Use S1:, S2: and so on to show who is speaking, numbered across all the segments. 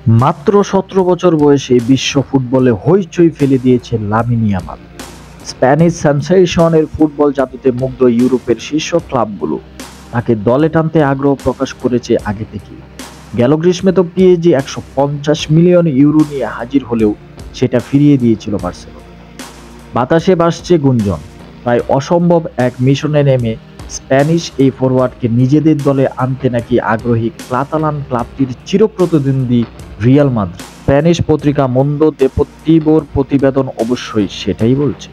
S1: মাত্র ১৭ বছর বয়সে বিশ্ব ফুটবলে হইচই ফেলে দিয়েছে লামিন ইয়ামাল। স্প্যানিশ সেনসেশনের ফুটবল জাদুতে মুগ্ধ ইউরোপের শীর্ষ ক্লাবগুলো তাকে দলে টানতে আগ্রহ প্রকাশ করেছে আগে থেকেই। গেল গ্রীষ্মে তো পিএসজি ১৫০ মিলিয়ন ইউরো নিয়ে হাজির হলেও সেটা ফিরিয়ে দিয়েছিল বার্সেলোনা। বাতাসে ভাসছে গুঞ্জন, প্রায় অসম্ভব এক মিশনে নেমে স্প্যানিশ এই ফরোয়ার্ডকে নিজেদের দলে আনতে নাকি আগ্রহী কাতালান ক্লাবটির চিরপ্রতিদ্বন্দ্বী রিয়াল মাদ্রিদ। স্প্যানিশ পত্রিকা মুন্দো দেপোর্তিভোর প্রতিবেদন অবশ্যই সেটাই বলছে।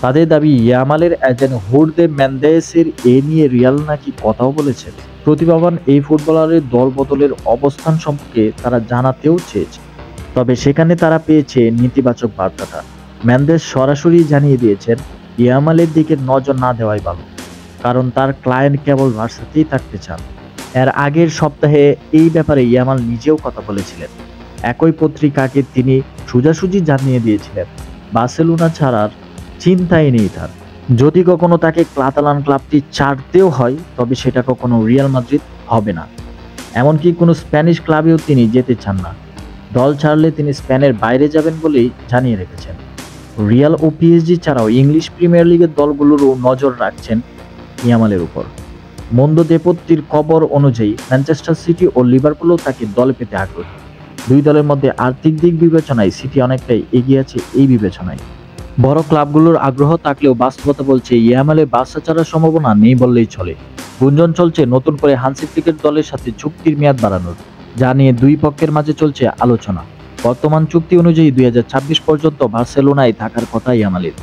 S1: তাদের দাবি, ইয়ামালের এজেন্ট হুর্দে মেন্দেসের এ নিয়ে রিয়াল নাকি কথাও বলেছেন। প্রতিভাবান এই ফুটবলারের দল বদলের অবস্থান সম্পর্কে তারা জানাতেও চেয়েছে, তবে সেখানে তারা পেয়েছে নেতিবাচক বার্তাটা। মেন্দেস সরাসরি জানিয়ে দিয়েছেন ইয়ামালের দিকে নজর না দেওয়াই ভালো, কারণ তার ক্লায়েন্ট কেবল বার্সাতেই থাকতে চান। এর আগের সপ্তাহে এই ব্যাপারে ইয়ামাল নিজেও কথা বলেছিলেন। একই পত্রিকাকে তিনি সোজাসুজি জানিয়ে দিয়েছিলেন বার্সেলোনা ছাড়ার চিন্তাই নেই তার। যদি কখনো তাকে কাতালান ক্লাবটি ছাড়তেও হয়, তবে সেটা কখনো রিয়াল মাদ্রিদ হবে না। এমনকি কোনো স্প্যানিশ ক্লাবেও তিনি যেতে চান না। দল ছাড়লে তিনি স্পেনের বাইরে যাবেন বলেই জানিয়ে রেখেছেন। রিয়াল ও পিএসজি ছাড়াও ইংলিশ প্রিমিয়ার লিগের দলগুলোরও নজর রাখছেন ইয়ামালের উপর। মুন্দো দেপোর্তির খবর অনুযায়ী ম্যানচেস্টার সিটি ও লিভারপুলও তাকে দলে পেতে আগ্রহী। দুই দলের মধ্যে আর্থিক দিক বিবেচনায় সিটি অনেকটাই এগিয়ে আছে এই বিবেচনায়। বড় ক্লাবগুলোর আগ্রহ থাকলেও বাস্তবতা বলছে ইয়ামালের বার্সা ছাড়ার সম্ভাবনা নেই বললেই চলে। গুঞ্জন চলছে নতুন করে হান্সি ফ্লিকের দলের সাথে চুক্তির মেয়াদ বাড়ানোর, যা নিয়ে দুই পক্ষের মাঝে চলছে আলোচনা। বর্তমান চুক্তি অনুযায়ী ২০২৬ পর্যন্ত বার্সেলোনায় থাকার কথা ইয়ামালের।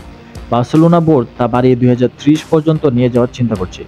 S1: বার্সেলোনা বোর্ড তা বাড়িয়ে ২০৩০ পর্যন্ত নিয়ে যাওয়ার চিন্তা করছে।